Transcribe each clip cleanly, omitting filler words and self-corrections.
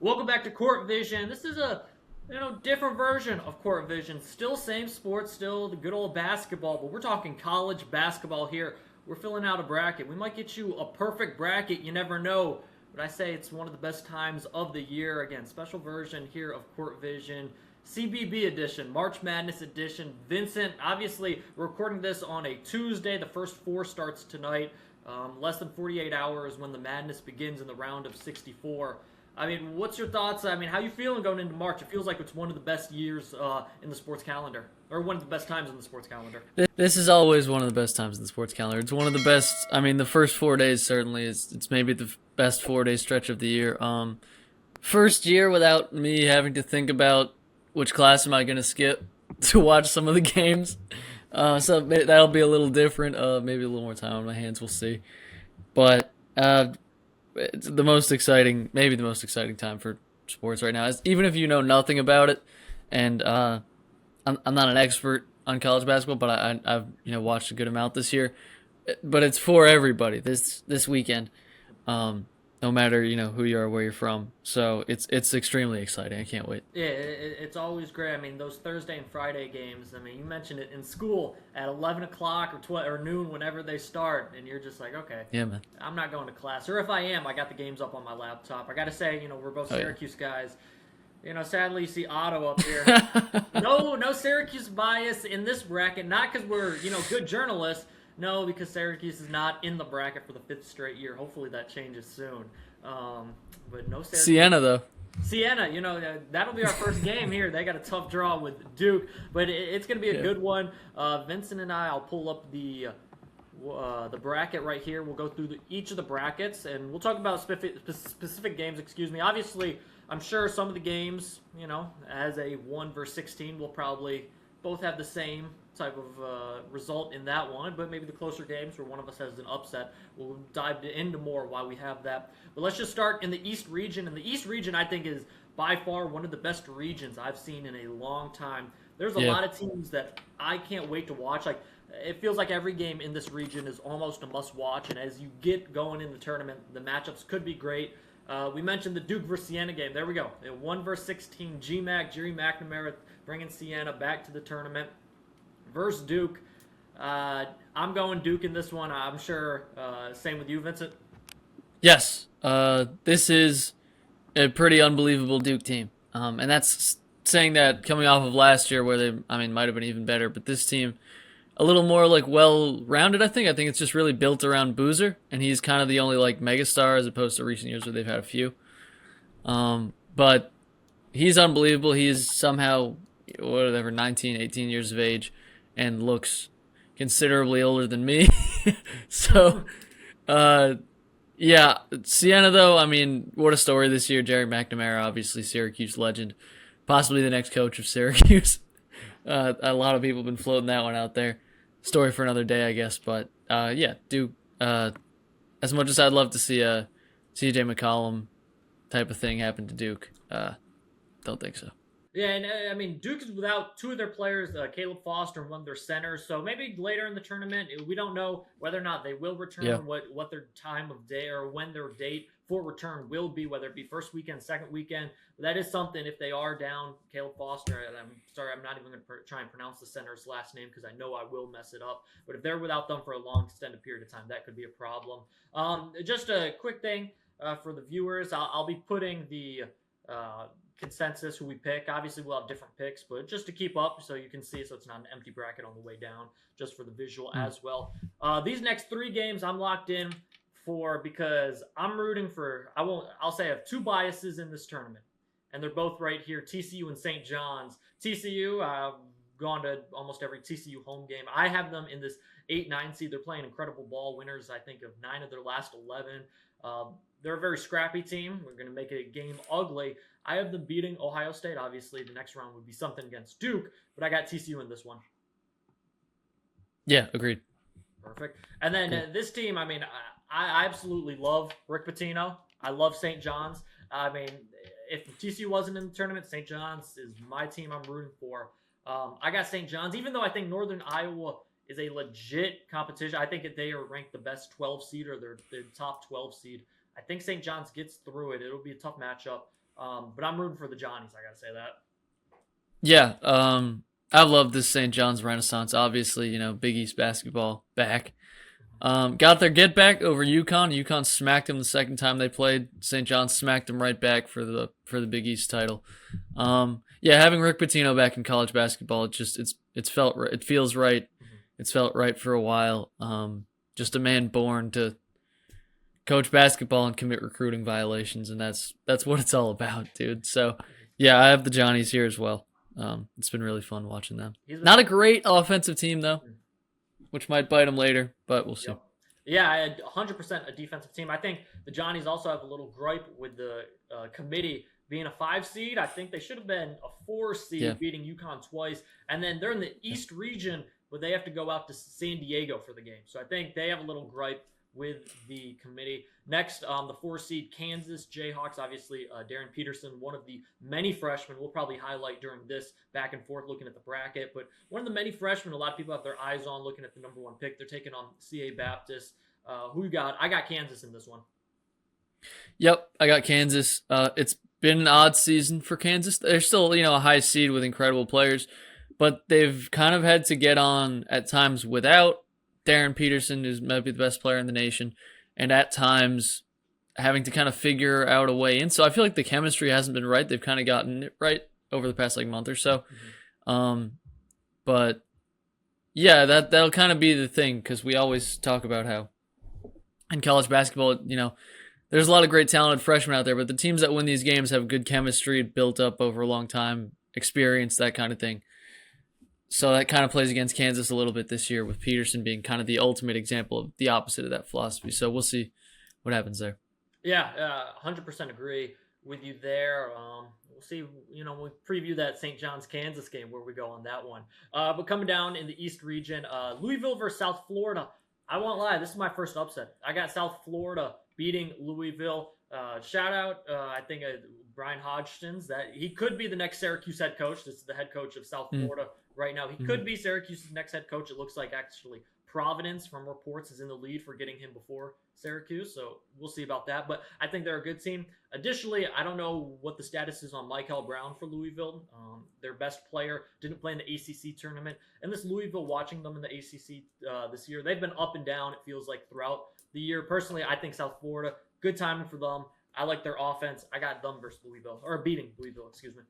Welcome back to Court Vision. This is a different version of Court Vision. Still same sports, still the good old basketball, but we're talking college basketball here. We're filling out a bracket. We might get you a perfect bracket. You never know. But I say it's one of the best times of the year. Again, special version here of Court Vision. CBB edition, March Madness edition. Vincent, obviously, we're recording this on a Tuesday. The first four starts tonight. Less than 48 hours when the madness begins in the round of 64. I mean, what's your thoughts? I mean, how you feeling going into March? It feels like it's one of the best years in the sports calendar, or one of the best times in the sports calendar. This is always one of the best times in the sports calendar. It's one of the best. I mean, the first 4 days certainly is. It's maybe the best 4 day stretch of the year. First year without me having to think about which class am I going to skip to watch some of the games. So that'll be a little different. Maybe a little more time on my hands. We'll see. But it's the most exciting, maybe the most exciting time for sports right now. Even if you know nothing about it, and I'm not an expert on college basketball, but I've watched a good amount this year. But it's for everybody this weekend, no matter who you are, where you're from. So it's extremely exciting. I can't wait. Yeah, it's always great. I mean, those Thursday and Friday games. I mean, you mentioned it in school at 11 o'clock or noon, whenever they start, and you're just like, okay, Yeah, man. I'm not going to class. Or if I am, I got the games up on my laptop. I got to say, we're both Oh, yeah. Syracuse guys. Sadly, you see Otto up here. No Syracuse bias in this bracket. Not because we're, good journalists. No, because Syracuse is not in the bracket for the fifth straight year. Hopefully that changes soon. But no Syracuse. Siena though. Siena, that'll be our first game here. They got a tough draw with Duke, but it's going to be a good one. Vincent and I'll pull up the bracket right here. We'll go through each of the brackets, and we'll talk about specific games. Obviously, I'm sure some of the games, as a 1 versus 16, will probably both have the same type of result in that one, but maybe the closer games where one of us has an upset, we'll dive into more why we have that. But let's just start in the East region, and the East region I think is by far one of the best regions I've seen in a long time. There's a lot of teams that I can't wait to watch. Like, it feels like every game in this region is almost a must-watch, and as you get going in the tournament, the matchups could be great. We mentioned the Duke versus Siena game. There we go. 1 versus 16, GMAC, Jerry McNamara bringing Siena back to the tournament. Versus Duke. I'm going Duke in this one. I'm sure same with you, Vincent. Yes. This is a pretty unbelievable Duke team. And that's saying that coming off of last year where they, might have been even better. But this team, a little more well-rounded, I think. I think it's just really built around Boozer. And he's kind of the only megastar as opposed to recent years where they've had a few. But he's unbelievable. He is somehow, 19, 18 years of age and looks considerably older than me. So, yeah, Siena, though, what a story this year. Jerry McNamara, obviously Syracuse legend, possibly the next coach of Syracuse. A lot of people have been floating that one out there. Story for another day, I guess. But, yeah, Duke, as much as I'd love to see a CJ McCollum type of thing happen to Duke, don't think so. Yeah, and Duke is without two of their players, Caleb Foster and one of their centers. So maybe later in the tournament, we don't know whether or not they will return, what their time of day or when their date for return will be, whether it be first weekend, second weekend. But that is something if they are down Caleb Foster, and I'm sorry, I'm not even going to try and pronounce the center's last name because I know I will mess it up. But if they're without them for a long extended period of time, that could be a problem. Just a quick thing for the viewers, I'll be putting the consensus who we pick. Obviously we'll have different picks, but just to keep up so you can see, so it's not an empty bracket on the way down, just for the visual as well. These next three games I'm locked in for because I'm rooting for, I'll say I have two biases in this tournament, and they're both right here, TCU and St. John's. TCU, I've gone to almost every TCU home game. I have them in this 8-9 seed. They're playing incredible ball, winners I think of 9 of their last 11. They're a very scrappy team. We're going to make a game ugly. I have them beating Ohio State. Obviously, the next round would be something against Duke, but I got TCU in this one. Yeah, agreed. Perfect. And then this team, I absolutely love Rick Pitino. I love St. John's. If TCU wasn't in the tournament, St. John's is my team I'm rooting for. I got St. John's, even though I think Northern Iowa is a legit competition. I think that they are ranked the best 12 seed or their top 12 seed. I think St. John's gets through it. It'll be a tough matchup. But I'm rooting for the Johnnies. I gotta say that. Yeah, I love this St. John's Renaissance. Obviously, Big East basketball back. Got their get back over UConn. UConn smacked them the second time they played. St. John's smacked them right back for the Big East title. Yeah, having Rick Pitino back in college basketball, it feels right. It's felt right for a while. Just a man born to coach basketball and commit recruiting violations, and that's what it's all about, dude. So, yeah, I have the Johnnies here as well. It's been really fun watching them. Not a great offensive team though, which might bite them later, but we'll see. Yep. Yeah, I had 100% a defensive team. I think the Johnnies also have a little gripe with the committee being a 5 seed. I think they should have been a 4 seed, beating UConn twice, and then they're in the East region, but they have to go out to San Diego for the game. So I think they have a little gripe with the committee. Next, the 4 seed Kansas Jayhawks. Obviously, Darren Peterson, one of the many freshmen we'll probably highlight during this back and forth looking at the bracket. But one of the many freshmen a lot of people have their eyes on looking at the number 1 pick. They're taking on CA Baptist. Who you got? I got Kansas in this one. Yep, I got Kansas. It's been an odd season for Kansas. They're still, a high seed with incredible players, but they've kind of had to get on at times without Darren Peterson, who's maybe the best player in the nation, and at times having to kind of figure out a way in. So I feel like the chemistry hasn't been right. They've kind of gotten it right over the past month or so. But yeah, that'll kind of be the thing, because we always talk about how in college basketball, there's a lot of great talented freshmen out there, but the teams that win these games have good chemistry built up over a long time, experience, that kind of thing. So that kind of plays against Kansas a little bit this year, with Peterson being kind of the ultimate example of the opposite of that philosophy. So we'll see what happens there. Yeah, 100% agree with you there. We'll see, we preview that St. John's, Kansas game where we go on that one. But coming down in the East region, Louisville versus South Florida. I won't lie, this is my first upset. I got South Florida beating Louisville. Shout out, I think, Brian Hodgkins, that he could be the next Syracuse head coach. This is the head coach of South Florida right now. He could be Syracuse's next head coach. It looks like actually Providence, from reports, is in the lead for getting him before Syracuse. So we'll see about that. But I think they're a good team. Additionally, I don't know what the status is on Michael Brown for Louisville. Their best player didn't play in the ACC tournament. And this Louisville, watching them in the ACC this year, they've been up and down, it feels like, throughout the year. Personally, I think South Florida, good timing for them. I like their offense. I got them versus Louisville, or beating Louisville, excuse me.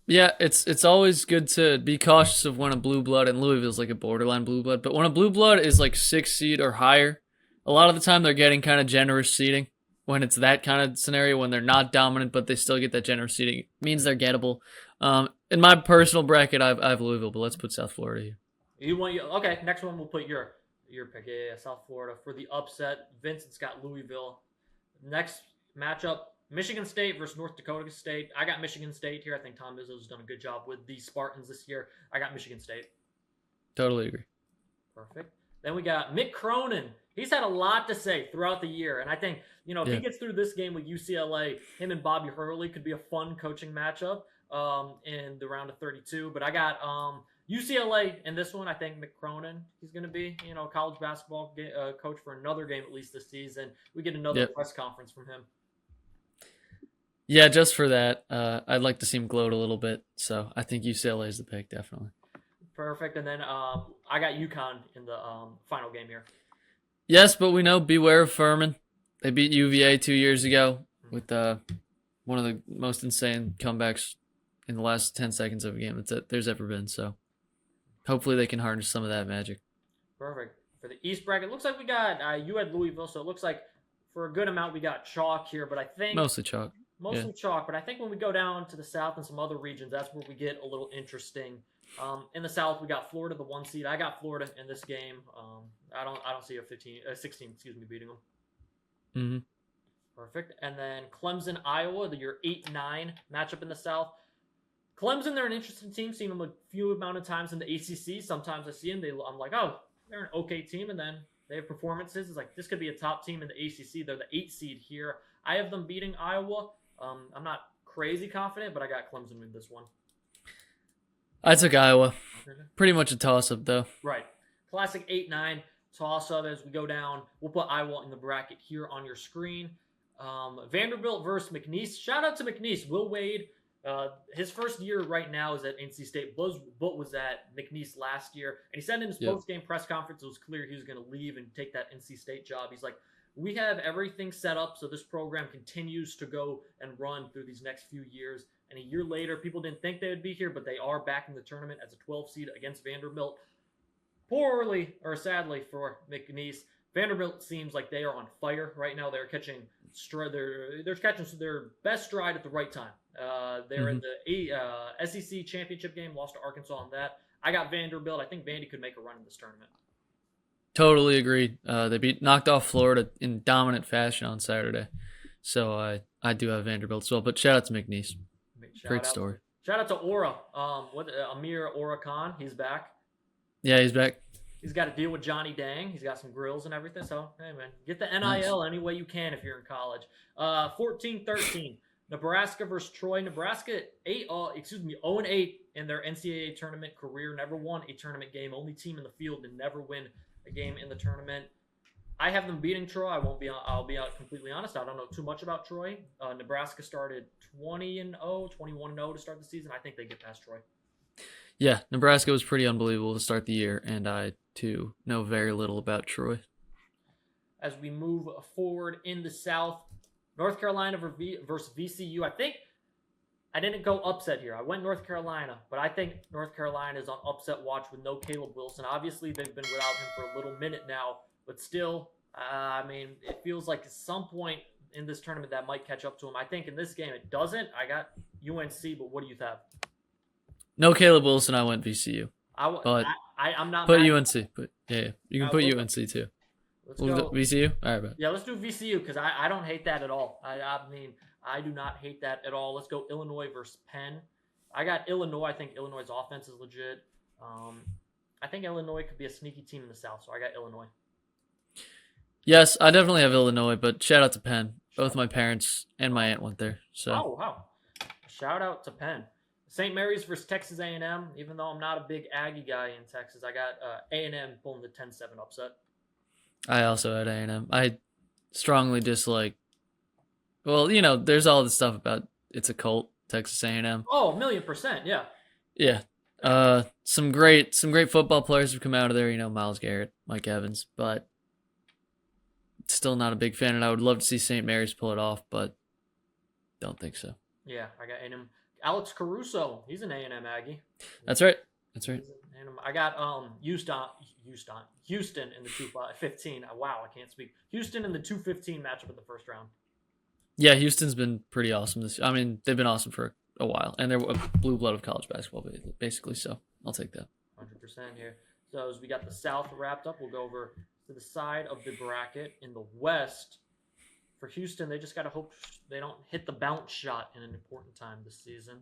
Yeah, it's always good to be cautious of when a blue blood, and Louisville's like a borderline blue blood, but when a blue blood is like 6 seed or higher, a lot of the time they're getting kind of generous seeding. When it's that kind of scenario, when they're not dominant but they still get that generous seeding, it means they're gettable. In my personal bracket, I have Louisville, but let's put South Florida here. Okay, next one we'll put your pick. Yeah, South Florida for the upset. Vincent's got Louisville. Next matchup, Michigan State versus North Dakota State. I got Michigan State here. I think Tom Izzo's done a good job with the Spartans this year. I got Michigan State. Totally agree. Perfect. Then we got Mick Cronin. He's had a lot to say throughout the year. And I think, if he gets through this game with UCLA, him and Bobby Hurley could be a fun coaching matchup in the round of 32. But I got UCLA in this one. I think Mick Cronin, he's going to be, college basketball coach for another game at least this season. We get another press conference from him. Yeah, just for that, I'd like to see him gloat a little bit. So I think UCLA is the pick, definitely. Perfect. And then I got UConn in the final game here. Yes, but we know, beware of Furman. They beat UVA 2 years ago with one of the most insane comebacks in the last 10 seconds of a game that there's ever been. So hopefully they can harness some of that magic. Perfect. For the East bracket, looks like we got, you had Louisville, so it looks like for a good amount we got chalk here, but I think... Mostly chalk. Chalk, but I think when we go down to the South and some other regions, that's where we get a little interesting. In the South, we got Florida, the 1 seed. I got Florida in this game. I don't see a 16, beating them. Mm-hmm. Perfect. And then Clemson, Iowa, your 8-9 matchup in the South. Clemson, they're an interesting team. Seen them a few amount of times in the ACC. Sometimes I see them, I'm like, oh, they're an okay team, and then they have performances. It's like, this could be a top team in the ACC. They're the 8 seed here. I have them beating Iowa. I'm not crazy confident, but I got Clemson in this one. I took Iowa. Pretty much a toss-up, though. Right. Classic 8-9 toss-up as we go down. We'll put Iowa in the bracket here on your screen. Vanderbilt versus McNeese. Shout out to McNeese. Will Wade, his first year right now is at NC State, but was at McNeese last year. And he said in his post-game press conference, it was clear he was going to leave and take that NC State job. He's like, we have everything set up so this program continues to go and run through these next few years. And a year later, people didn't think they would be here, but they are back in the tournament as a 12 seed against Vanderbilt. Poorly, or sadly for McNeese, Vanderbilt seems like they are on fire right now. They're catching they're catching their best stride at the right time. They're in the SEC championship game, lost to Arkansas on that. I got Vanderbilt. I think Vandy could make a run in this tournament. Totally agreed. They knocked off Florida in dominant fashion on Saturday. So I do have Vanderbilt as well. But shout out to McNeese. Great story. Shout out to Aura. Amir Aura Khan. He's back. Yeah, he's back. He's got to deal with Johnny Dang. He's got some grills and everything. So, hey, man, get the NIL any way you can if you're in college. 14-13. Nebraska versus Troy. Nebraska 0-8 in their NCAA tournament career. Never won a tournament game. Only team in the field to never win a game in the tournament. I have them beating Troy. I'll be completely honest. I don't know too much about Troy. Nebraska started 20-0, 21-0 to start the season. I think they get past Troy. Yeah, Nebraska was pretty unbelievable to start the year, and I, too, know very little about Troy. As we move forward in the South, North Carolina versus VCU. I think I didn't go upset here. I went North Carolina, but I think North Carolina is on upset watch with no Caleb Wilson. Obviously, they've been without him for a little minute now, but still, it feels like at some point in this tournament that might catch up to him. I think in this game it doesn't. I got UNC, but what do you have? No Caleb Wilson, I went VCU. I'm not. Put UNC. Yeah, you can put UNC too. Let's go VCU. All right, bet. Yeah, let's do VCU because I don't hate that at all. I do not hate that at all. Let's go Illinois versus Penn. I got Illinois. I think Illinois' offense is legit. I think Illinois could be a sneaky team in the South, so I got Illinois. Yes, I definitely have Illinois, but shout out to Penn. Both my parents and my aunt went there. So. Oh, wow. Shout out to Penn. St. Mary's versus Texas A&M. Even though I'm not a big Aggie guy in Texas, I got A&M pulling the 10-7 upset. I also had A&M. I strongly dislike. Well, there's all this stuff about it's a cult, Texas A&M. Oh, 1,000,000%, yeah. Yeah. Some great football players have come out of there. Myles Garrett, Mike Evans, but still not a big fan. And I would love to see St. Mary's pull it off, but don't think so. Yeah, I got A&M. Alex Caruso, he's an A&M Aggie. That's right. I got Houston in the 2-15. Wow, I can't speak. Houston in the 2-15 matchup in the first round. Yeah, Houston's been pretty awesome this year. I mean, they've been awesome for a while, and they're a blue blood of college basketball, basically. So I'll take that. 100% here. So as we got the South wrapped up, we'll go over to the side of the bracket in the West. For Houston, they just got to hope they don't hit the bounce shot in an important time this season.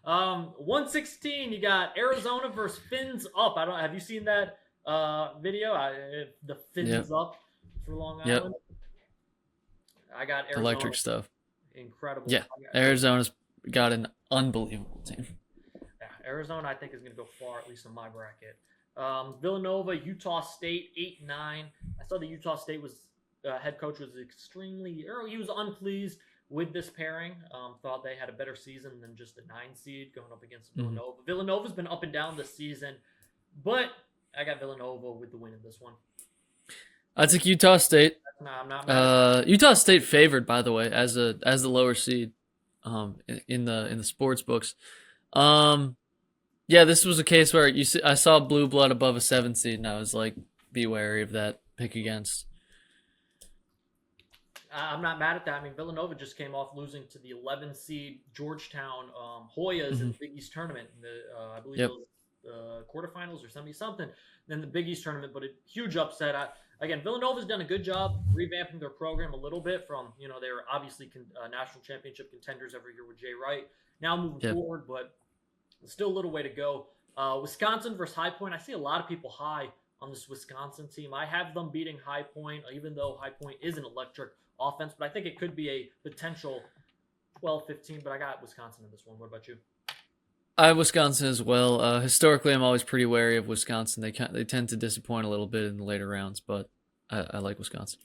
116, you got Arizona versus Fins Up. Have you seen that video? The Fins Up for Long Island. I got Arizona. Electric stuff. Incredible. Yeah, Arizona's got an unbelievable team. Yeah, Arizona, I think, is going to go far, at least in my bracket. Villanova, Utah State, 8-9. I saw the Utah State head coach was he was unpleased with this pairing. Thought they had a better season than just a 9 seed going up against Villanova. Villanova's been up and down this season, but I got Villanova with the win in this one. I took Utah State. No, I'm not mad. Utah State favored, by the way, as the lower seed in the sports books. Yeah, this was a case where I saw blue blood above a 7 seed, and I was like, be wary of that pick against. I'm not mad at that. I mean, Villanova just came off losing to the 11 seed Georgetown Hoyas in the Big East tournament. I believe it was the quarterfinals or something. Then the Big East tournament, but a huge upset. Again, Villanova's done a good job revamping their program a little bit from, they were obviously national championship contenders every year with Jay Wright. Now moving forward, but still a little way to go. Wisconsin versus High Point. I see a lot of people high on this Wisconsin team. I have them beating High Point, even though High Point is an electric offense, but I think it could be a potential 12-15, but I got Wisconsin in this one. What about you? I have Wisconsin as well. Historically, I'm always pretty wary of Wisconsin. They tend to disappoint a little bit in the later rounds, but I like Wisconsin.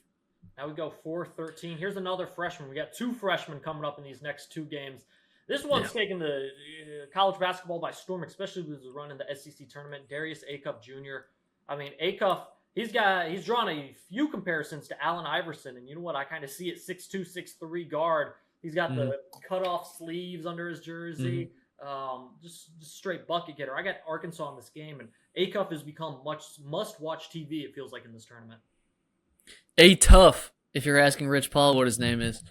Now we go 4-13. Here's another freshman. We got 2 freshmen coming up in these next 2 games. This one's taking the college basketball by storm, especially with his run in the SEC tournament. Darius Acuff Jr. I mean, Acuff, he's drawn a few comparisons to Allen Iverson, and you know what? I kind of see it 6'2", 6'3" guard. He's got the cut-off sleeves under his jersey. Just straight bucket getter. I got Arkansas in this game, and Acuff has become must-watch TV, it feels like, in this tournament. A-Tough, if you're asking Rich Paul what his name is.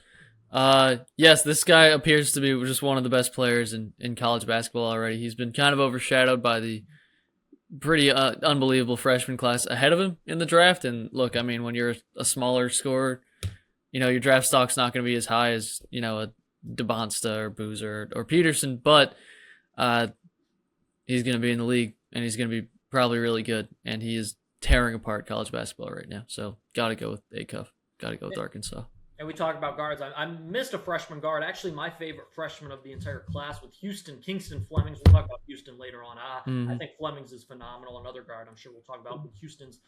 Yes, this guy appears to be just one of the best players in college basketball already. He's been kind of overshadowed by the pretty unbelievable freshman class ahead of him in the draft. And look, I mean, when you're a smaller scorer, your draft stock's not going to be as high as, a DeBonsta or Boozer or Peterson, but he's going to be in the league, and he's going to be probably really good, and he is tearing apart college basketball right now. So got to go with Acuff. Got to go with Arkansas. And we talk about guards. I missed a freshman guard. Actually, my favorite freshman of the entire class with Kingston Flemings. We'll talk about Houston later on. I think Flemings is phenomenal. Another guard I'm sure we'll talk about with Houston's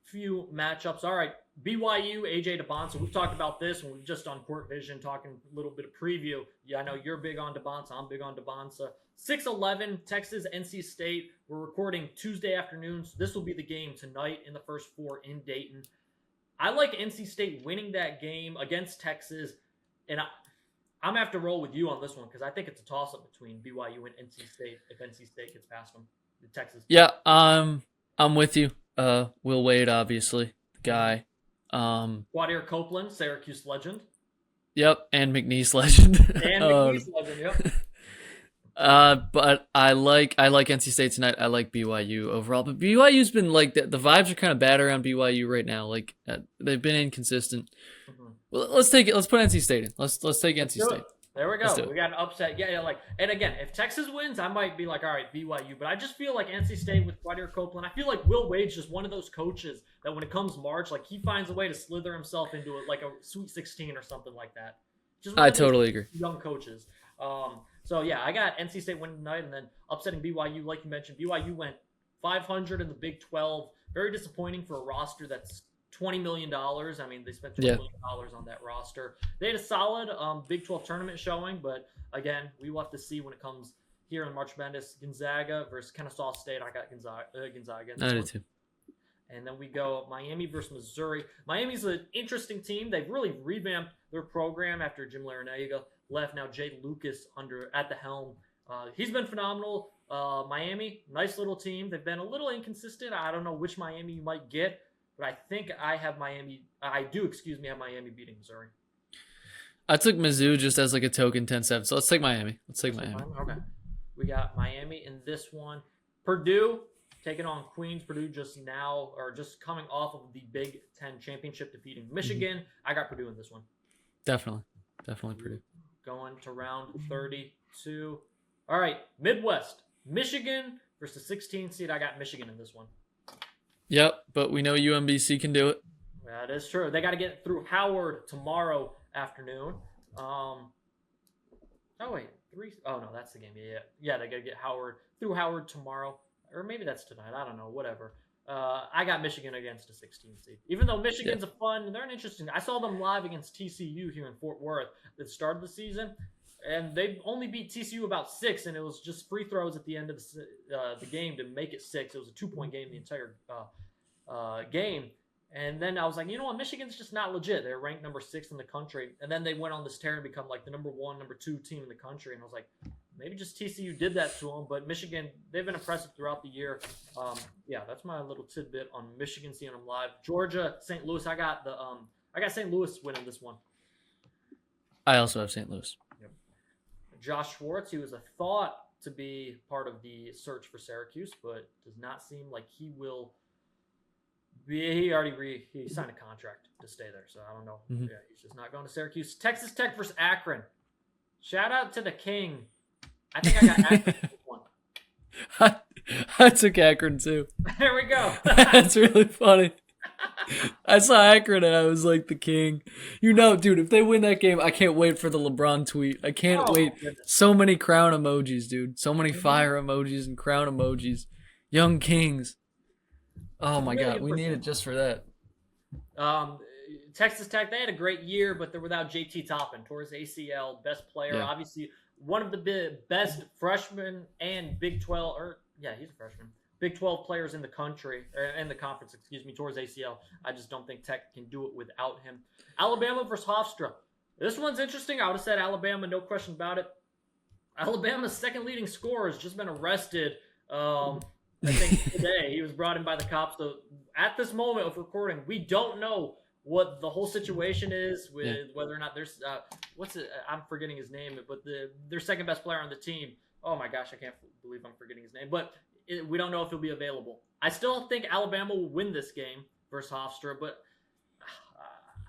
few matchups. All right, BYU, AJ DeBonsa. We've talked about this, and we've just on Court Vision talking a little bit of preview. Yeah, I know you're big on DeBonsa. I'm big on DeBonsa. 6-11, Texas, NC State. We're recording Tuesday afternoon, so this will be the game tonight in the first 4 in Dayton. I like NC State winning that game against Texas, and I'm going to have to roll with you on this one because I think it's a toss-up between BYU and NC State if NC State gets past them, Texas. Yeah, I'm with you. Will Wade, obviously, the guy. Quadir Copeland, Syracuse legend. Yep, and McNeese legend. And McNeese legend, yep. But I like NC State tonight. I like BYU overall, but BYU's been like the vibes are kind of bad around BYU right now. Like they've been inconsistent. Well, let's take it. Let's put NC State in. Let's take NC State. There we go. We got an upset. Yeah. And again, if Texas wins, I might be like, all right, BYU. But I just feel like NC State with Quadir Copeland. I feel like Will Wade's just one of those coaches that when it comes March, like he finds a way to slither himself into it, like a Sweet 16 or something like that. I totally agree. Young coaches. So yeah, I got NC State winning tonight, and then upsetting BYU, like you mentioned. BYU went 500 in the Big 12. Very disappointing for a roster that's $20 million. I mean, they spent $20 million on that roster. They had a solid Big 12 tournament showing, but again, we will have to see when it comes here in March Madness. Gonzaga versus Kennesaw State. I got Gonzaga. I do too. And then we go Miami versus Missouri. Miami's an interesting team. They've really revamped their program after Jim Larinaga left. Now Jay Lucas at the helm. He's been phenomenal. Miami, nice little team. They've been a little inconsistent. I don't know which Miami you might get, but I think I have Miami. Have Miami beating Missouri. I took Mizzou just as like a token 10-7. So let's take Miami. Okay. We got Miami in this one. Purdue taking on Queens. Purdue just coming off of the Big Ten championship, defeating Michigan. I got Purdue in this one. Definitely Purdue. Going to round 32. All right, Midwest. Michigan versus 16 seed. I got Michigan in this one. Yep, but we know UMBC can do it. That is true. They got to get through Howard tomorrow afternoon. Oh, no, that's the game. Yeah, they got to get through Howard tomorrow. Or maybe that's tonight. I don't know. Whatever. I got Michigan against a 16 seed. Even though Michigan's they're an interesting. I saw them live against TCU here in Fort Worth at the start of the season, and they only beat TCU about 6, and it was just free throws at the end of the game to make it 6. It was a 2-point game the entire game. And then I was like, you know what? Michigan's just not legit. They're ranked number 6 in the country, and then they went on this tear and become like the number 1, number 2 team in the country. And I was like, maybe just TCU did that to them, but Michigan, they've been impressive throughout the year. That's my little tidbit on Michigan, seeing them live. Georgia, St. Louis. I got St. Louis winning this one. I also have St. Louis. Yep. Josh Schwartz, he was thought to be part of the search for Syracuse, but does not seem like he will. He signed a contract to stay there, so I don't know. Mm-hmm. Yeah, he's just not going to Syracuse. Texas Tech versus Akron. Shout out to the King. I think I got Akron one. I took Akron too. There we go. That's really funny. I saw Akron and I was like the King. Dude, if they win that game, I can't wait for the LeBron tweet. I can't wait. So many crown emojis, dude. So many fire emojis and crown emojis. Young Kings. Oh my God, we need it just for that. Texas Tech, they had a great year, but they're without JT Toppin towards ACL, best player, Yeah. obviously one of the best freshmen and Big 12, or yeah, he's a freshman. Big 12 players in the country, or in the conference, excuse me, towards ACL. I just don't think Tech can do it without him. Alabama versus Hofstra. This one's interesting. I would have said Alabama, no question about it. Alabama's second leading scorer has just been arrested. I think today he was brought in by the cops. So at this moment of recording, we don't know what the whole situation is with whether or not there's I'm forgetting his name, but their second best player on the team. Oh my gosh, I can't believe I'm forgetting his name. But we don't know if he'll be available. I still think Alabama will win this game versus Hofstra, but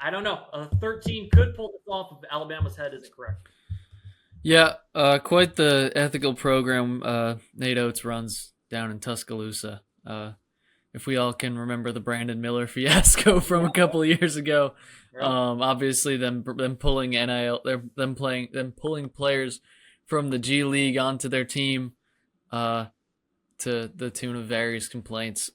I don't know. 13 could pull this off if Alabama's head isn't correct. Yeah, quite the ethical program Nate Oates runs down in Tuscaloosa. If we all can remember the Brandon Miller fiasco from a couple of years ago, obviously them pulling NIL, them pulling players from the G League onto their team, to the tune of various complaints.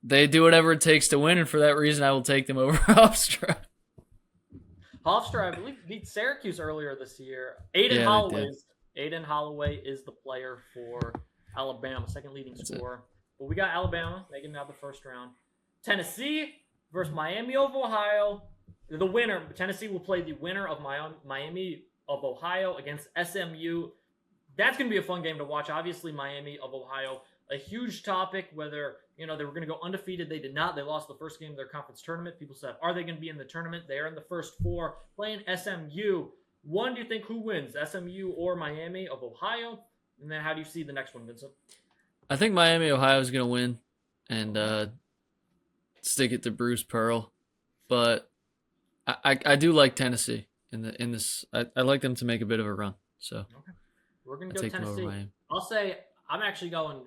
They do whatever it takes to win, and for that reason, I will take them over Hofstra. Hofstra, I believe, beat Syracuse earlier this year. Aiden Holloway is the player for Alabama, second leading scorer. But we got Alabama making it out the first round. Tennessee versus Miami of Ohio. The winner, Tennessee will play the winner of Miami of Ohio against SMU. That's going to be a fun game to watch. Obviously, Miami of Ohio, a huge topic, whether they were going to go undefeated. They did not. They lost the first game of their conference tournament. People said, are they going to be in the tournament? They are in the first four, playing SMU. One, do you think who wins, SMU or Miami of Ohio? And then how do you see the next one, Vincent? I think Miami, Ohio is going to win and stick it to Bruce Pearl. But I do like Tennessee in this. I like them to make a bit of a run. So okay. We're going to go Tennessee. I'll say I'm actually going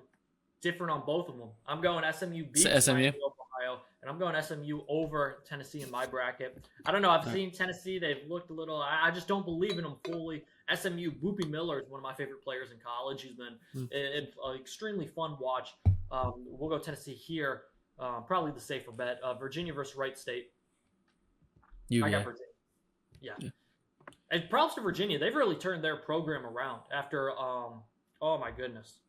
different on both of them. I'm going SMU beats Miami of Ohio, and I'm going SMU over Tennessee in my bracket. I don't know. I've seen Tennessee. They've looked a little – I just don't believe in them fully. SMU, Boopy Miller is one of my favorite players in college. He's been an extremely fun watch. We'll go Tennessee here. Probably the safer bet. Virginia versus Wright State. I got Virginia. Yeah. And props to Virginia. They've really turned their program around after oh my goodness.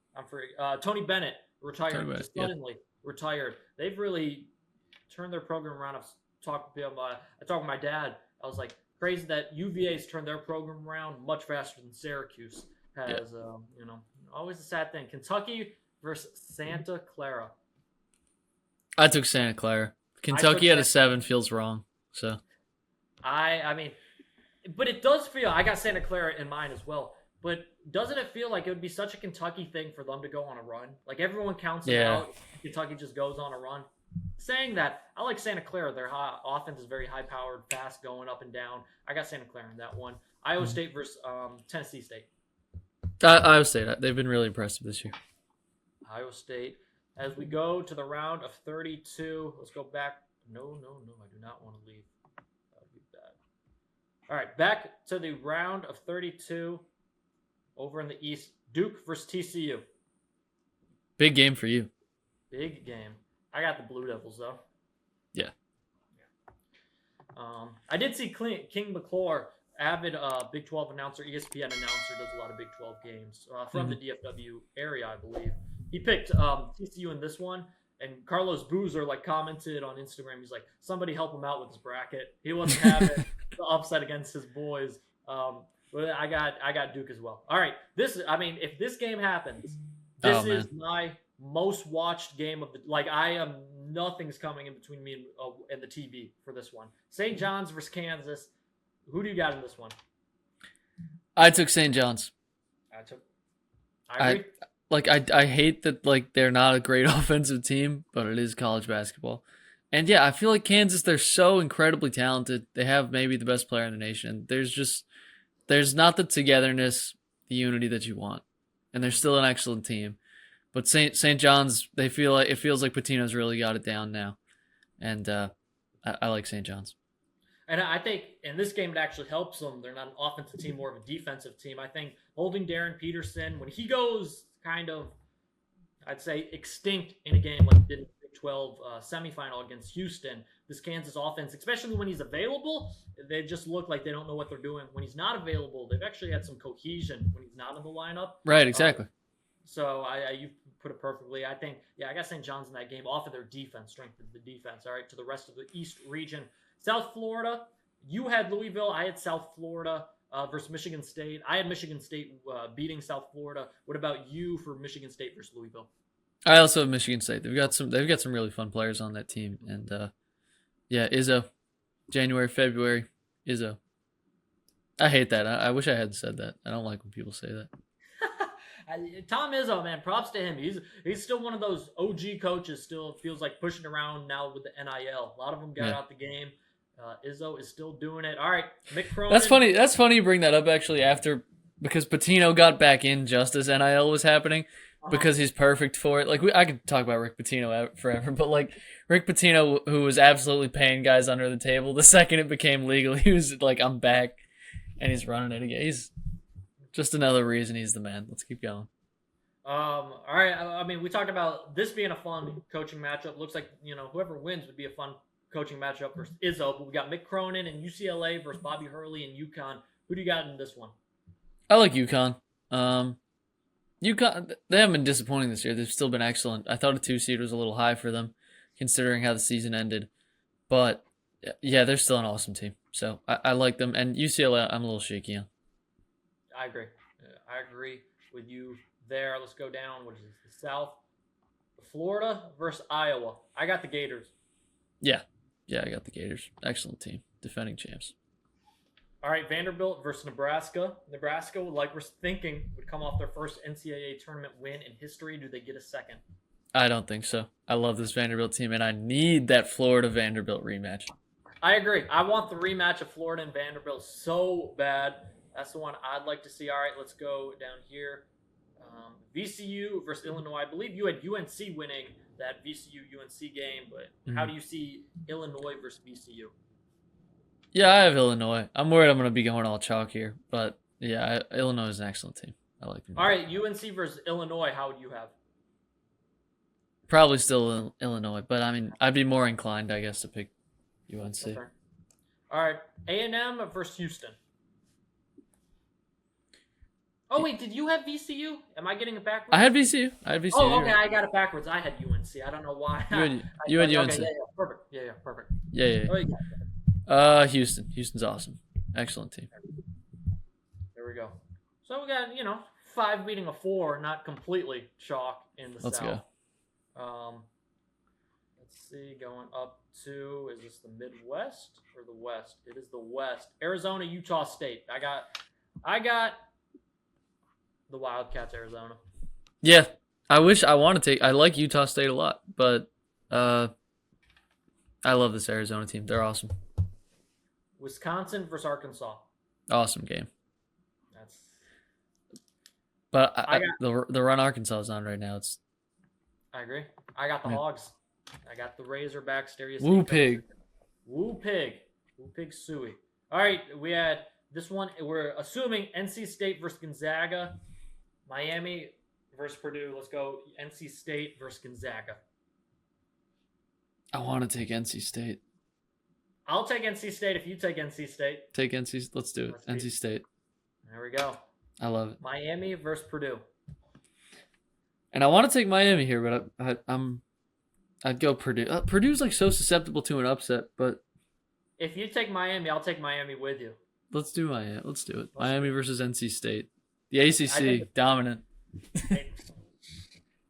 Tony Bennett retired. Suddenly retired. They've really turned their program around. I talked with my dad. I was like, crazy that UVA's turned their program around much faster than Syracuse has. Always a sad thing. Kentucky versus Santa Clara. I took Santa Clara. Kentucky at a 7 feels wrong. So I mean, but it does feel, I got Santa Clara in mind as well, but doesn't it feel like it would be such a Kentucky thing for them to go on a run? Like everyone counts it out. Kentucky just goes on a run. Saying that, I like Santa Clara. Their offense is very high-powered, fast, going up and down. I got Santa Clara in that one. Iowa State versus Tennessee State. Iowa State. They've been really impressive this year. Iowa State. As we go to the round of 32, let's go back. No, I do not want to leave. That would be bad. All right, back to the round of 32 over in the East. Duke versus TCU. Big game for you. Big game. I got the Blue Devils, though. Yeah. I did see King McClure, avid Big 12 announcer, ESPN announcer, does a lot of Big 12 games from the DFW area, I believe. He picked TCU in this one, and Carlos Boozer commented on Instagram. He's like, somebody help him out with his bracket. He wasn't having the upset against his boys. But I got Duke as well. All right, if this game happens, this is my most watched game of the nothing's coming in between me and the TV for this one. St. John's versus Kansas. Who do you got in this one? I took St. John's. I agree. I hate that they're not a great offensive team, but it is college basketball. And yeah, I feel like Kansas, they're so incredibly talented. They have maybe the best player in the nation. There's not the togetherness, the unity that you want. And they're still an excellent team. But St. John's, it feels like Pitino's really got it down now. And I like St. John's. And I think in this game it actually helps them. They're not an offensive team, more of a defensive team. I think holding Darren Peterson, when he goes kind of, I'd say, extinct in a game like he did in the Big Big 12 semifinal against Houston. This Kansas offense, especially when he's available, they just look like they don't know what they're doing. When he's not available, they've actually had some cohesion when he's not in the lineup. Right, exactly. So you put it perfectly. I think, I got St. John's in that game off of their defense, strength of the defense. All right, to the rest of the East region. South Florida, you had Louisville. I had South Florida versus Michigan State. I had Michigan State beating South Florida. What about you for Michigan State versus Louisville? I also have Michigan State. They've got some really fun players on that team, and Izzo, January, February, Izzo. I hate that. I wish I hadn't said that. I don't like when people say that. Tom Izzo, man, props to him. He's still one of those OG coaches. Still feels like pushing around now with the NIL. A lot of them got out the game. Izzo is still doing it. All right, Mick Cronin. That's funny you bring that up actually because Pitino got back in just as NIL was happening because he's perfect for it. Like I could talk about Rick Pitino forever, but like Rick Pitino, who was absolutely paying guys under the table, the second it became legal, he was like, I'm back, and he's running it again. He's just another reason he's the man. Let's keep going. All right. I mean, we talked about this being a fun coaching matchup. Looks like, whoever wins would be a fun coaching matchup versus Izzo. But we got Mick Cronin and UCLA versus Bobby Hurley and UConn. Who do you got in this one? I like UConn. UConn, they haven't been disappointing this year. They've still been excellent. I thought a 2-seed was a little high for them, considering how the season ended. But, yeah, they're still an awesome team. So, I like them. And UCLA, I'm a little shaky on. I agree. I agree with you there. Let's go down. What is this? The South. Florida versus Iowa. I got the Gators. Yeah, I got the Gators. Excellent team. Defending champs. All right, Vanderbilt versus Nebraska. Nebraska, like we're thinking, would come off their first NCAA tournament win in history. Do they get a second? I don't think so. I love this Vanderbilt team, and I need that Florida-Vanderbilt rematch. I agree. I want the rematch of Florida and Vanderbilt so bad. That's the one I'd like to see. All right, let's go down here. VCU versus Illinois. I believe you had UNC winning that VCU-UNC game, but how do you see Illinois versus VCU? Yeah, I have Illinois. I'm worried I'm going to be going all chalk here, but yeah, Illinois is an excellent team. I like them. All right, UNC versus Illinois. How would you have? Probably still Illinois, but I mean, I'd be more inclined, I guess, to pick UNC. Okay. All right, A&M versus Houston. Oh, wait, did you have VCU? Am I getting it backwards? I had VCU. Oh, okay, I got it backwards. I had UNC. I don't know why. You had UNC. Okay, yeah, perfect. Yeah, perfect. Yeah. Oh, yeah. Houston. Houston's awesome. Excellent team. There we go. So we got, 5 beating a 4, not completely chalk in the South. Let's go. Let's see, going up to, is this the Midwest or the West? It is the West. Arizona, Utah State. I got the Wildcats, Arizona. Yeah, I like Utah State a lot, but I love this Arizona team. They're awesome. Wisconsin versus Arkansas. Awesome game. But the run Arkansas is on right now. I agree. I got the Hogs. I got the Razorbacks. Woo Pig. Woo Pig. Woo Pig Suey. All right, we had this one. We're assuming NC State versus Gonzaga. Miami versus Purdue. Let's go NC State versus Gonzaga. I want to take NC State. I'll take NC State if you take NC State. Take NC. Let's do it. NC State. There we go. I love it. Miami versus Purdue. And I want to take Miami here, but I'd go Purdue. Purdue's like so susceptible to an upset, but if you take Miami, I'll take Miami with you. Let's do Miami. Let's do it. Miami versus NC State. The ACC dominant.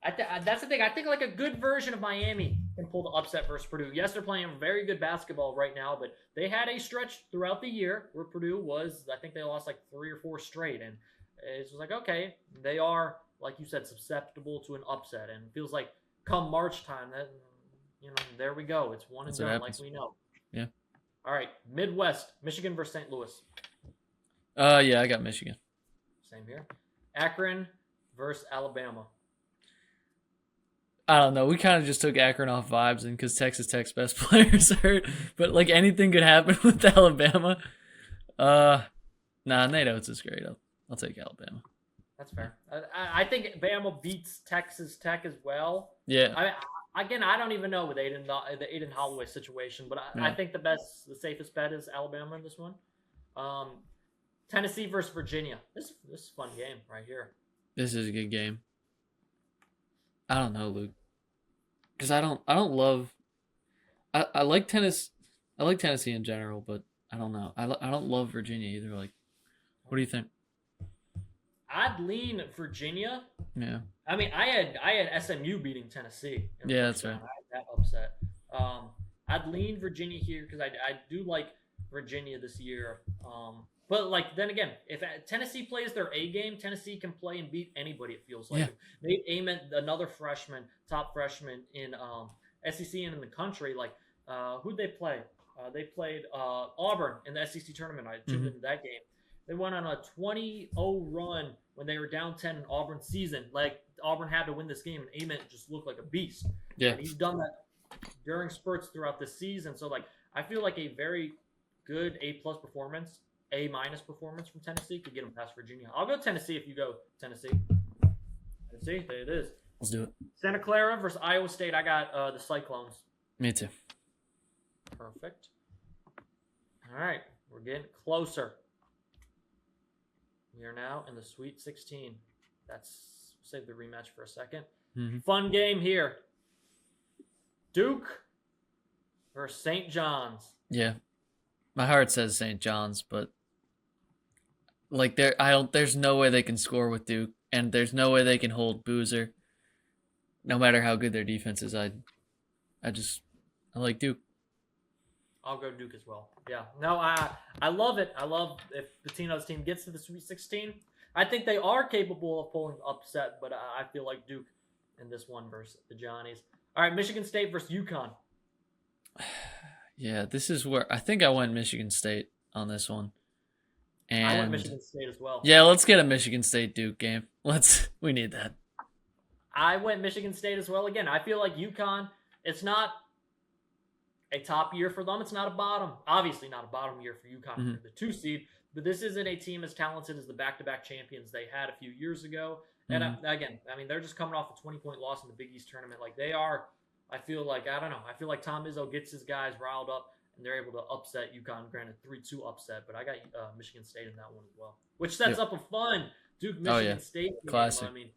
That's the thing. I think like a good version of Miami can pull the upset versus Purdue. Yes, they're playing very good basketball right now, but they had a stretch throughout the year where Purdue was, I think they lost like 3 or 4 straight. And it's like, okay, they are, like you said, susceptible to an upset. And it feels like come March time, that there we go. It's one and done, like we know. Yeah. All right, Midwest, Michigan versus St. Louis. Yeah, I got Michigan. Same here. Akron versus Alabama. I don't know. We kind of just took Akron off vibes and because Texas Tech's best players hurt. But, like, anything could happen with Alabama. Nate Oates is great. I'll take Alabama. That's fair. I think Bama beats Texas Tech as well. Yeah. Again, I don't even know with the Aiden Holloway situation, but I think the safest bet is Alabama in this one. Tennessee versus Virginia. This is a fun game right here. This is a good game. I don't know, Luke, because I don't love. I like tennis. I like Tennessee in general, but I don't know. I don't love Virginia either. Like, what do you think? I'd lean Virginia. Yeah. I mean, I had SMU beating Tennessee. Yeah, that's right. That upset. I'd lean Virginia here because I do like Virginia this year. But like then again, if Tennessee plays their A game, Tennessee can play and beat anybody. It feels like Yeah. Nate Ament, another top freshman in SEC and in the country. Like who'd they play? They played Auburn in the SEC tournament. I tuned into that game. They went on a 20-0 run when they were down 10 in Auburn's season. Like Auburn had to win this game, and Ament just looked like a beast. Yeah, and he's done that during spurts throughout the season. So like I feel like a very good A+ performance, A- performance from Tennessee could get them past Virginia. I'll go Tennessee if you go Tennessee. Tennessee, there it is. Let's do it. Santa Clara versus Iowa State. I got the Cyclones. Me too. Perfect. All right, we're getting closer. We are now in the Sweet 16. Save the rematch for a second. Fun game here. Duke versus St. John's. Yeah, my heart says St. John's, but like there's no way they can score with Duke, and there's no way they can hold Boozer. No matter how good their defense is, I like Duke. I'll go Duke as well. Yeah. No, I love it. I love if Pitino's team gets to the Sweet 16. I think they are capable of pulling upset, but I feel like Duke in this one versus the Johnnies. All right, Michigan State versus UConn. Yeah, this is where I think I went Michigan State on this one. And I went Michigan State as well. Yeah, let's get a Michigan State Duke game. We need that. I went Michigan State as well. Again, I feel like UConn, it's not a top year for them. It's not obviously not a bottom year for UConn for the 2 seed, but this isn't a team as talented as the back-to-back champions they had a few years ago. And again, I mean, they're just coming off a 20-point loss in the Big East tournament. Like they are, I feel like Tom Izzo gets his guys riled up and they're able to upset UConn. Granted, 3-2 upset, but I got Michigan State in that one as well, which sets up a fun Duke-Michigan State game. Classic. I mean,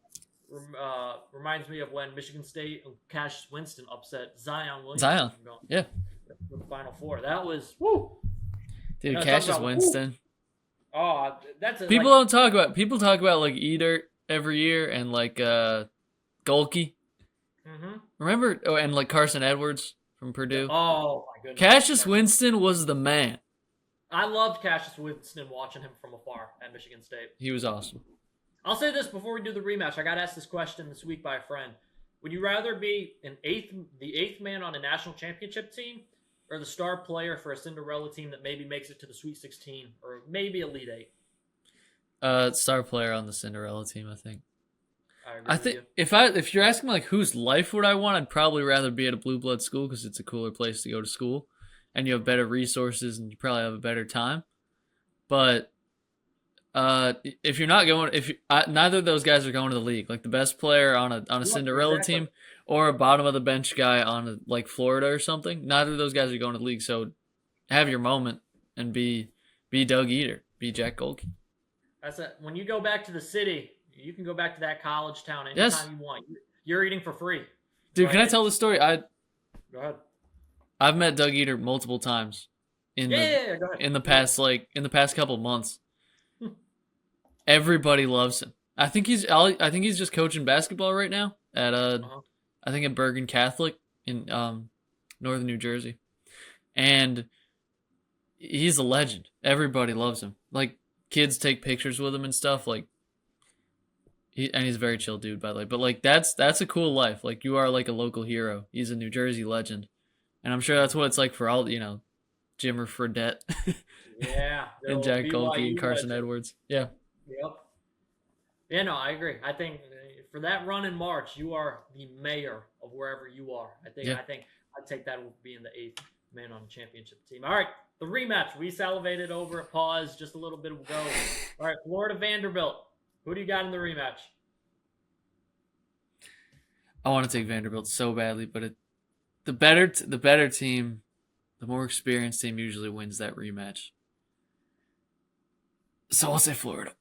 reminds me of when Michigan State and Cassius Winston upset Zion Williamson. Yeah. The Final Four. That was woo. Dude, Cassius Winston. Woo. Oh, that's people don't talk about. People talk about like Eder every year and like Golke. Remember? Oh, and like Carson Edwards from Purdue. Oh my goodness. Cassius Winston was the man. I loved Cassius Winston watching him from afar at Michigan State. He was awesome. I'll say this before we do the rematch. I got asked this question this week by a friend. Would you rather be the eighth man on a national championship team or the star player for a Cinderella team that maybe makes it to the Sweet 16 or maybe Elite 8? Star player on the Cinderella team, I think. I think if you're asking like whose life would I want, I'd probably rather be at a blue blood school because it's a cooler place to go to school, and you have better resources and you probably have a better time. But if you're not going, neither of those guys are going to the league. Like the best player on a Cinderella team or a bottom of the bench guy on like Florida or something, neither of those guys are going to the league. So have your moment and be Doug Eder, be Jack Golke. That's it. When you go back to the city, you can go back to that college town anytime you want. You're eating for free. Dude, can I tell the story? Go ahead. I've met Doug Eder multiple times go ahead. in the past couple months. Everybody loves him. I think he's just coaching basketball right now at I think at Bergen Catholic in northern New Jersey. And he's a legend. Everybody loves him. Like kids take pictures with him and stuff like and he's a very chill dude, by the way. But like that's a cool life. Like you are like a local hero. He's a New Jersey legend. And I'm sure that's what it's like for all, Jimmer Fredette. Yeah. And Jack Golke and Carson Edwards. Yeah. Yep. Yeah, no, I agree. I think for that run in March, you are the mayor of wherever you are. I think I'd take that with being the eighth man on the championship team. All right, the rematch. We salivated over it. Pause just a little bit ago. All right, Florida Vanderbilt. Who do you got in the rematch? I want to take Vanderbilt so badly, but the better team, the more experienced team usually wins that rematch. So I'll say Florida.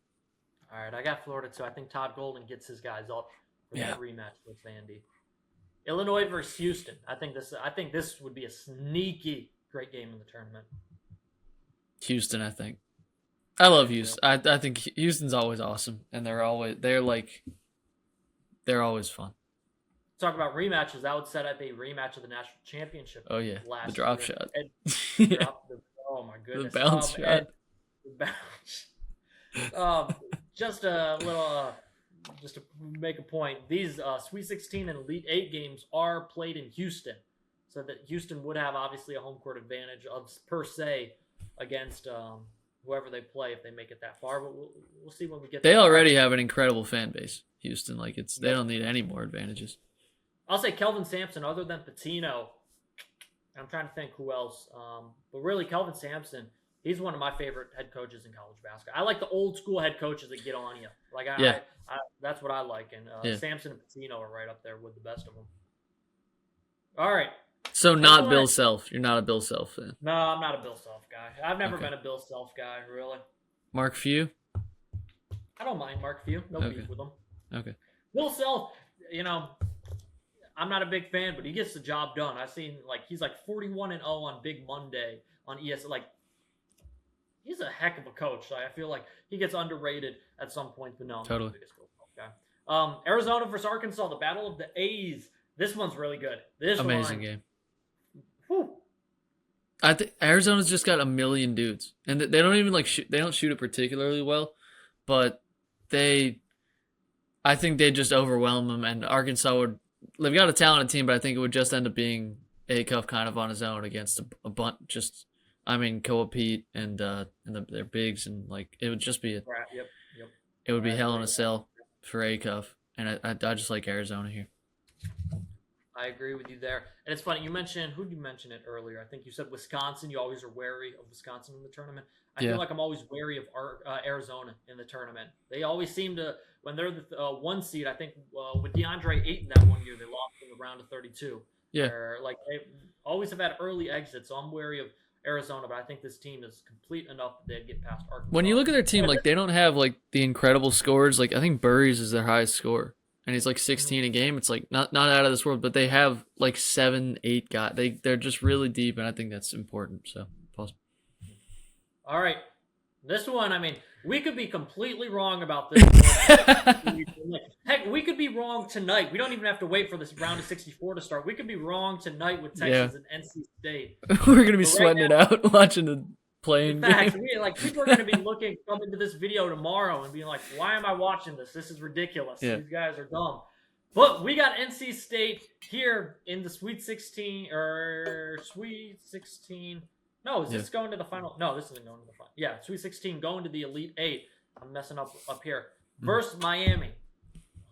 All right, I got Florida too. I think Todd Golden gets his guys up for that rematch with Vandy. Illinois versus Houston. I think this would be a sneaky great game in the tournament. Houston, I think. I love Houston. I think Houston's always awesome, and they're always fun. Talk about rematches. That would set up a rematch of the national championship. Oh yeah, the drop shot. Oh my goodness, the bounce shot. The bounce. Just a little. Just to make a point, these Sweet 16 and Elite 8 games are played in Houston, so that Houston would have obviously a home court advantage per se against whoever they play if they make it that far. But we'll see when we get. They already have an incredible fan base, Houston. Like they don't need any more advantages. I'll say Kelvin Sampson, other than Patino. I'm trying to think who else, but really Kelvin Sampson. He's one of my favorite head coaches in college basketball. I like the old school head coaches that get on you. Like that's what I like. And Sampson and Patino are right up there with the best of them. All right. So not Bill Self. You're not a Bill Self fan. No, I'm not a Bill Self guy. I've never been a Bill Self guy, really. Mark Few? I don't mind Mark Few. No beef with him. Okay. Bill Self, I'm not a big fan, but he gets the job done. I've seen he's 41-0 on Big Monday on ESPN. He's a heck of a coach. I feel like he gets underrated at some point, but no, I'm totally. not the biggest guy. Arizona versus Arkansas, the Battle of the A's. This one's really good. Amazing game. Whew. I think Arizona's just got a million dudes, and they don't even they don't shoot it particularly well, but I think they just overwhelm them. And Arkansas they've got a talented team, but I think it would just end up being Acuff kind of on his own against a bunch. Koa Pete and their bigs, and it would just be Yep. It would be hell in a cell for Acuff, and I just like Arizona here. I agree with you there. And it's funny, who did you mention it earlier? I think you said Wisconsin. You always are wary of Wisconsin in the tournament. I feel like I'm always wary of Arizona in the tournament. They always seem to, when they're the 1 seed, I think with DeAndre Ayton that one year, they lost in the round of 32. Yeah. They always have had early exits, so I'm wary of Arizona, but I think this team is complete enough that they'd get past Arkansas. When you look at their team, they don't have the incredible scores. I think Burries is their highest scorer, and he's 16 a game. It's not out of this world, but they have 7, 8 guys. They're just really deep, and I think that's important. So, pause. All right, this one. We could be completely wrong about this. Heck, we could be wrong tonight. We don't even have to wait for this round of 64 to start. We could be wrong tonight with Texas and NC State. We're gonna be sweating it out watching the playing game. People are gonna be coming to this video tomorrow and being like, "Why am I watching this? This is ridiculous. These guys are dumb." But we got NC State here in the Sweet 16 or Sweet 16. No, is this going to the final? No, this isn't going to the final. Yeah, Sweet 16 going to the Elite 8. I'm messing up here. Versus Miami.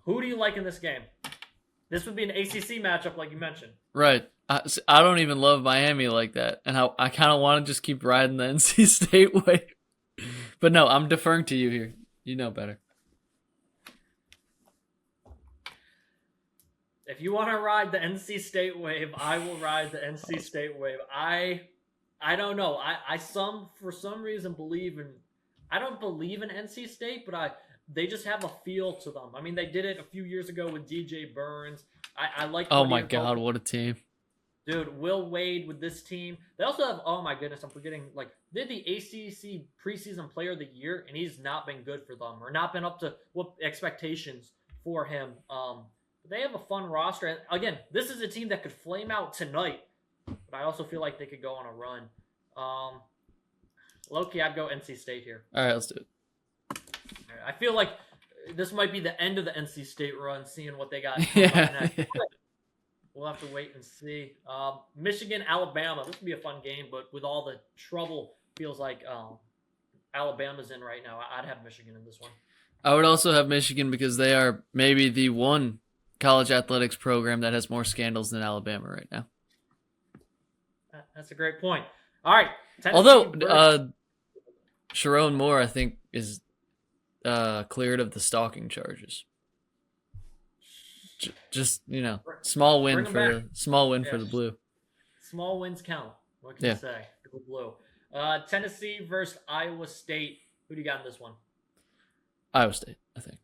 Who do you like in this game? This would be an ACC matchup like you mentioned. Right. I don't even love Miami like that. And I kind of want to just keep riding the NC State wave. But no, I'm deferring to you here. You know better. If you want to ride the NC State wave, I will ride the NC State wave. I don't know. I for some reason I don't believe in NC State, but they just have a feel to them. They did it a few years ago with DJ Burns. I like. Oh my God, what a team! Dude, Will Wade with this team. They also have. Oh my goodness, I'm forgetting. They're the ACC preseason player of the year, and he's not been good for them, or not been up to what expectations for him. But they have a fun roster. And again, this is a team that could flame out tonight. But I also feel like they could go on a run. Low-key, I'd go NC State here. All right, let's do it. I feel like this might be the end of the NC State run, seeing what they got next. We'll have to wait and see. Michigan, Alabama. This would be a fun game, but with all the trouble, feels like Alabama's in right now. I'd have Michigan in this one. I would also have Michigan because they are maybe the one college athletics program that has more scandals than Alabama right now. That's a great point. All right. Although Sharon Moore, I think, is cleared of the stalking charges. just small win Bring 'em back. small win for Yeah. the blue. Small wins count. What can you say? For the blue. Tennessee versus Iowa State. Who do you got in this one? Iowa State, I think.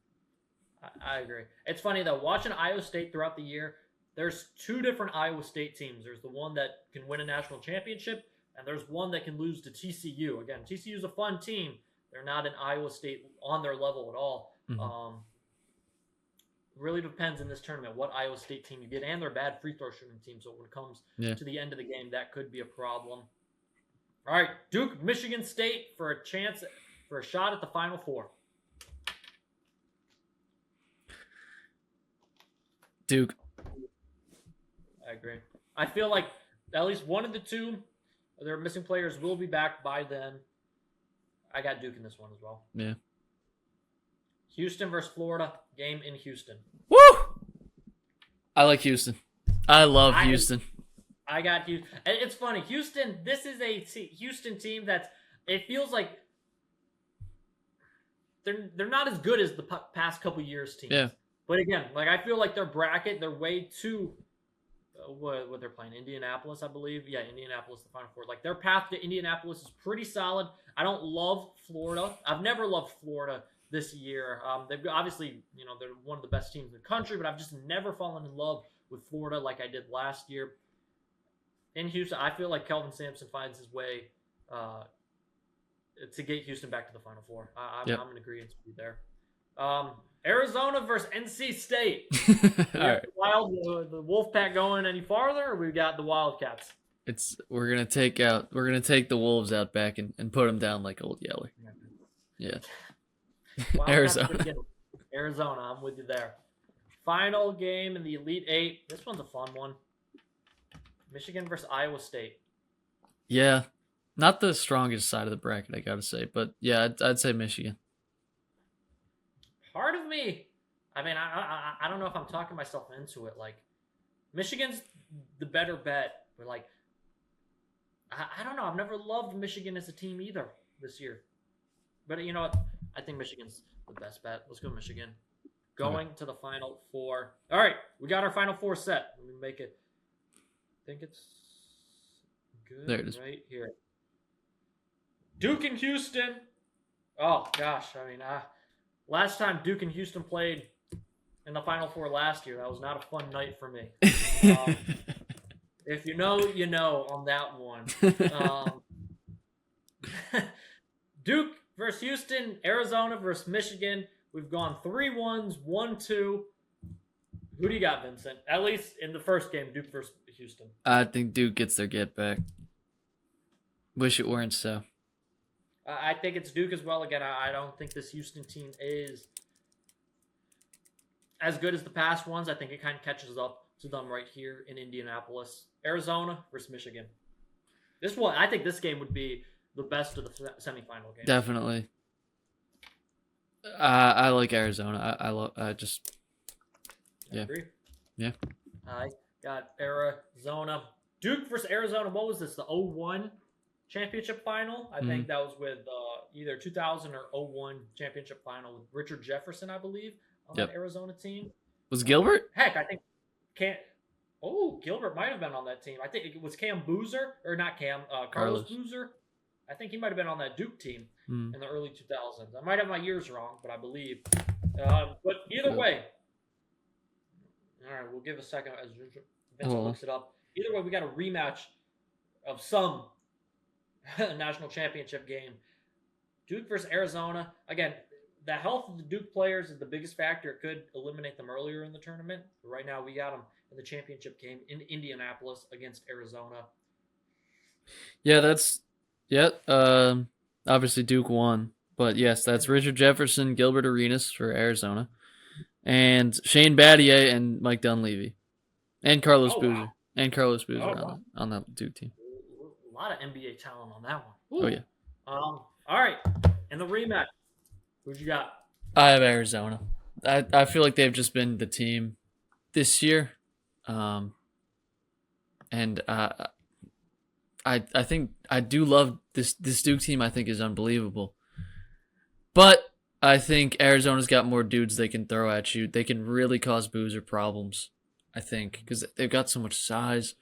I agree. It's funny though, watching Iowa State throughout the year, there's two different Iowa State teams. There's the one that can win a national championship, and there's one that can lose to TCU. Again, TCU is a fun team. They're not an Iowa State on their level at all. Mm-hmm. Really depends in this tournament what Iowa State team you get, and they're a bad free throw shooting team. So when it comes to the end of the game, that could be a problem. All right, Duke, Michigan State for a shot at the Final Four. Duke. I agree. I feel like at least one of the two, their missing players will be back by then. I got Duke in this one as well. Yeah. Houston versus Florida, game in Houston. Woo! I like Houston. I love Houston. I got Houston. It's funny. Houston, this is a Houston team that it feels like they're not as good as the past couple years teams. Yeah. But again, like I feel like their bracket, they're way too what they're playing, Indianapolis, I believe. Yeah, Indianapolis, the Final Four. Like their path to Indianapolis is pretty solid. I don't love Florida. I've never loved Florida this year. They've obviously, they're one of the best teams in the country, but I've just never fallen in love with Florida like I did last year. In Houston, I feel like Kelvin Sampson finds his way to get Houston back to the Final Four. I'm in agreement with you there. Arizona versus NC State. All right. The Wolfpack going any farther, or we got the Wildcats? We're gonna take the Wolves out back and put them down like Old Yeller. Yeah. Arizona, I'm with you there. Final game in the Elite Eight. This one's a fun one. Michigan versus Iowa State. Yeah, not the strongest side of the bracket, I gotta say, but yeah, I'd say Michigan. Part of me, I mean, I don't know if I'm talking myself into it. Like, Michigan's the better bet, but like, I don't know. I've never loved Michigan as a team either this year. But you know what? I think Michigan's the best bet. Let's go Michigan. Going to the Final Four. All right, we got our Final Four set. Let me make it. I think it's good. There it is. Right here. Duke and Houston. Oh gosh, I mean, last time Duke and Houston played in the Final Four last year, that was not a fun night for me. If you know, you know on that one. Duke versus Houston, Arizona versus Michigan. We've gone 3-1s, 1-2. Who do you got, Vincent? At least in the first game, Duke versus Houston. I think Duke gets their get back. Wish it weren't so. I think it's Duke as well. Again, I don't think this Houston team is as good as the past ones. I think it kind of catches up to them right here in Indianapolis. Arizona versus Michigan. I think this game would be the best of the semifinal games. Definitely. I like Arizona. I agree. Yeah. I got Arizona. Duke versus Arizona. What was this? The 01 championship final? I think that was with either 2000 or 01 championship final with Richard Jefferson, I believe, on that Arizona team. Was Gilbert? Heck, I think Gilbert might have been on that team. I think it was Cam Boozer, or not Cam, Carlos Boozer. I think he might have been on that Duke team in the early 2000s. I might have my years wrong, but I believe. But either way, all right, we'll give a second as Vincent looks it up. Either way, we got a rematch of some national championship game. Duke versus Arizona. Again, the health of the Duke players is the biggest factor. It could eliminate them earlier in the tournament. But right now, we got them in the championship game in Indianapolis against Arizona. Yeah, obviously Duke won. But yes, that's Richard Jefferson, Gilbert Arenas for Arizona, and Shane Battier and Mike Dunleavy, and Carlos Boozer. Wow. And Carlos Boozer on that Duke team. A lot of NBA talent on that one. Ooh. Oh, yeah. All right. And the rematch. Who'd you got? I have Arizona. I feel like they've just been the team this year. And I think I do love this Duke team. I think is unbelievable. But I think Arizona's got more dudes they can throw at you. They can really cause Boozer problems, I think, because they've got so much size.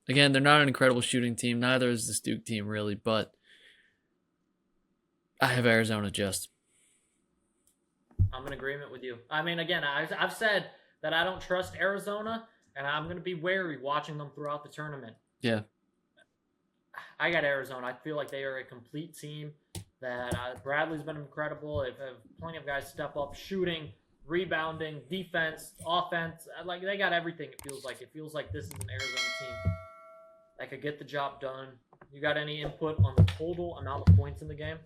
Again, they're not an incredible shooting team. Neither is this Duke team, really, but I have Arizona just. I'm in agreement with you. I mean, again, I've said that I don't trust Arizona, and I'm going to be wary watching them throughout the tournament. Yeah. I got Arizona. I feel like they are a complete team. That Bradley's been incredible. They've had plenty of guys step up, shooting, rebounding, defense, offense. Like they got everything. It feels like this is an Arizona team that could get the job done. You got any input on the total amount of points in the game?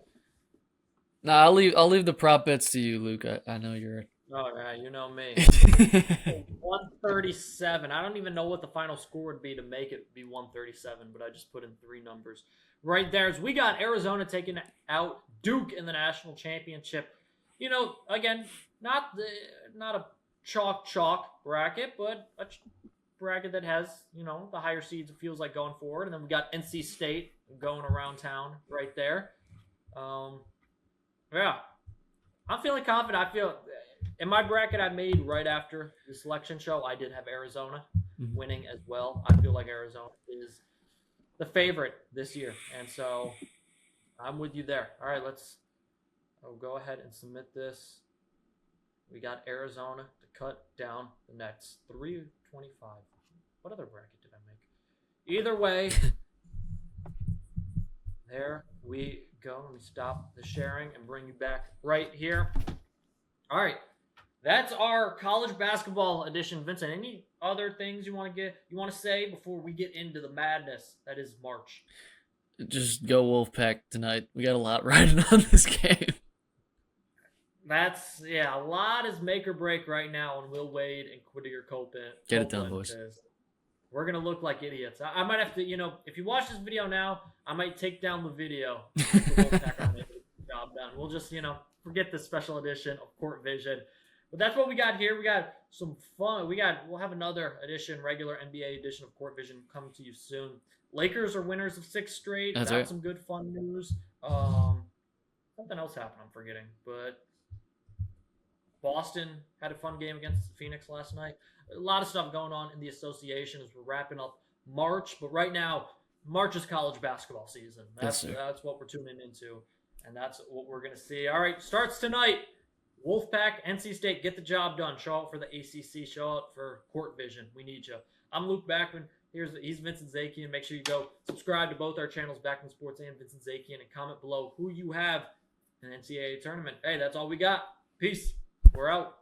No, I'll leave the prop bets to you, Luke. I know you're. Oh yeah, you know me. 137. I don't even know what the final score would be to make it be 137, but I just put in 3 numbers. Right there, we got Arizona taking out Duke in the national championship. You know, again, not a chalk bracket, but a bracket that has, you know, the higher seeds, it feels like, going forward. And then we got NC State going around town right there. Yeah, I'm feeling confident. I feel in my bracket I made right after the selection show, I did have Arizona winning as well. I feel like Arizona is the favorite this year, and so I'm with you there. All right, I'll go ahead and submit this. We got Arizona to cut down the Nets, 325. What other bracket did I make? Either way, there we go. Let me stop the sharing and bring you back right here. All right, that's our college basketball edition. Vincent, any other things you want to say before we get into the madness that is March? Just go Wolfpack tonight. We got a lot riding on this game. A lot is make or break right now on Will Wade and Quadir Copeland. Get it done, boys. We're going to look like idiots. I might have to, if you watch this video now, I might take down the video. Job done. We'll just, forget the special edition of Court Vision. But that's what we got here. We got some fun. We'll have another edition, regular NBA edition of Court Vision coming to you soon. Lakers are winners of 6 straight. That's right. Right. Some good fun news. Something else happened I'm forgetting, but Boston had a fun game against Phoenix last night. A lot of stuff going on in the association as we're wrapping up March. But right now, March is college basketball season. That's what we're tuning into, and that's what we're going to see. All right, starts tonight. Wolfpack, NC State, get the job done. Show up for the ACC. Show up for Court Vision. We need you. I'm Luke Backman. He's Vincent Zakian. Make sure you go subscribe to both our channels, Backman Sports and Vincent Zakian, and comment below who you have in the NCAA tournament. Hey, that's all we got. Peace. We're out.